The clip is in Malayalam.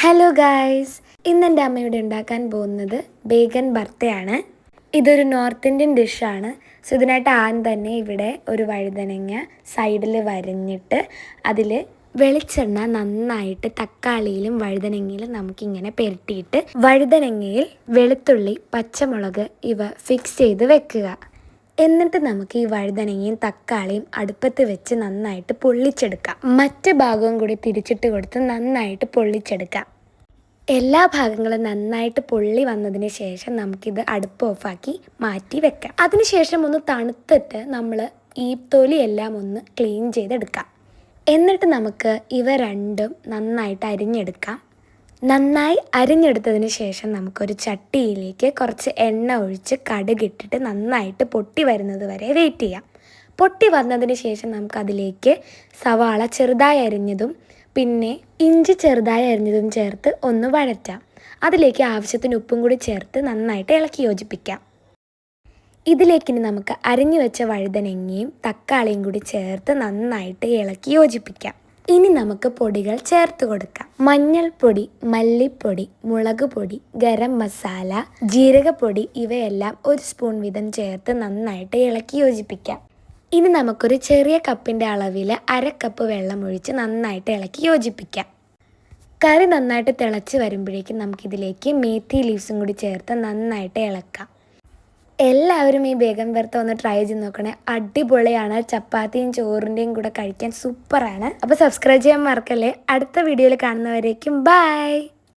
ഹലോ ഗായ്സ്, ഇന്ന് എൻ്റെ അമ്മയുടെ ഉണ്ടാക്കാൻ പോകുന്നത് ബേഗൻ ഭർത്തയാണ്. ഇതൊരു നോർത്ത് ഇന്ത്യൻ ഡിഷാണ്. സോ ഇതിനായിട്ട് ആദ്യം തന്നെ ഇവിടെ ഒരു വഴുതനങ്ങ സൈഡിൽ വരഞ്ഞിട്ട് അതിൽ വെളിച്ചെണ്ണ നന്നായിട്ട് തക്കാളിയിലും വഴുതനങ്ങയിലും നമുക്കിങ്ങനെ പുരട്ടിയിട്ട് വഴുതനങ്ങയിൽ വെളുത്തുള്ളി, പച്ചമുളക് ഇവ ഫിക്സ് ചെയ്ത് വെക്കുക. എന്നിട്ട് നമുക്ക് ഈ വഴുതനങ്ങയും തക്കാളിയും അടുപ്പത്ത് വെച്ച് നന്നായിട്ട് പൊള്ളിച്ചെടുക്കാം. മറ്റ് ഭാഗവും കൂടി തിരിച്ചിട്ട് കൊടുത്ത് നന്നായിട്ട് പൊള്ളിച്ചെടുക്കാം. എല്ലാ ഭാഗങ്ങളും നന്നായിട്ട് പൊള്ളി വന്നതിന് ശേഷം നമുക്കിത് അടുപ്പ് ഓഫാക്കി മാറ്റി വെക്കാം. അതിനുശേഷം ഒന്ന് തണുത്തിട്ട് നമ്മൾ ഈ തൊലിയെല്ലാം ഒന്ന് ക്ലീൻ ചെയ്തെടുക്കാം. എന്നിട്ട് നമുക്ക് ഇവ രണ്ടും നന്നായിട്ട് അരിഞ്ഞെടുക്കാം. നന്നായി അരിഞ്ഞെടുത്തതിന് ശേഷം നമുക്കൊരു ചട്ടിയിലേക്ക് കുറച്ച് എണ്ണ ഒഴിച്ച് കടുകിട്ടിട്ട് നന്നായിട്ട് പൊട്ടി വരുന്നത് വരെ വെയിറ്റ് ചെയ്യാം. പൊട്ടി വന്നതിന് ശേഷം നമുക്കതിലേക്ക് സവാള ചെറുതായി അരിഞ്ഞതും പിന്നെ ഇഞ്ചി ചെറുതായി അരിഞ്ഞതും ചേർത്ത് ഒന്ന് വഴറ്റാം. അതിലേക്ക് ആവശ്യത്തിന് ഉപ്പും കൂടി ചേർത്ത് നന്നായിട്ട് ഇളക്കി യോജിപ്പിക്കാം. ഇതിലേക്കിനി നമുക്ക് അരിഞ്ഞു വെച്ച വഴുതനങ്ങയും തക്കാളിയും കൂടി ചേർത്ത് നന്നായിട്ട് ഇളക്കി യോജിപ്പിക്കാം. ഇനി നമുക്ക് പൊടികൾ ചേർത്ത് കൊടുക്കാം. മഞ്ഞൾപ്പൊടി, മല്ലിപ്പൊടി, മുളക് പൊടി, ഗരം മസാല, ജീരകപ്പൊടി ഇവയെല്ലാം 1 സ്പൂൺ വീതം ചേർത്ത് നന്നായിട്ട് ഇളക്കി യോജിപ്പിക്കാം. ഇനി നമുക്കൊരു ചെറിയ കപ്പിൻ്റെ അളവിൽ 1/2 കപ്പ് വെള്ളം ഒഴിച്ച് നന്നായിട്ട് ഇളക്കി യോജിപ്പിക്കാം. കറി നന്നായിട്ട് തിളച്ച് വരുമ്പോഴേക്കും നമുക്കിതിലേക്ക് മേത്തി ലീവ്സും കൂടി ചേർത്ത് നന്നായിട്ട് ഇളക്കാം. എല്ലാവരും ഈ ബേഗൻ ഭർത്ത ഒന്ന് ട്രൈ ചെയ്ത് നോക്കണേ. അടിപൊളിയാണ്. ചപ്പാത്തിയും ചോറിൻ്റെയും കൂടെ കഴിക്കാൻ സൂപ്പറാണ്. അപ്പോൾ സബ്സ്ക്രൈബ് ചെയ്യാൻ മറക്കല്ലേ. അടുത്ത വീഡിയോയിൽ കാണുന്നവരേക്കും ബൈ.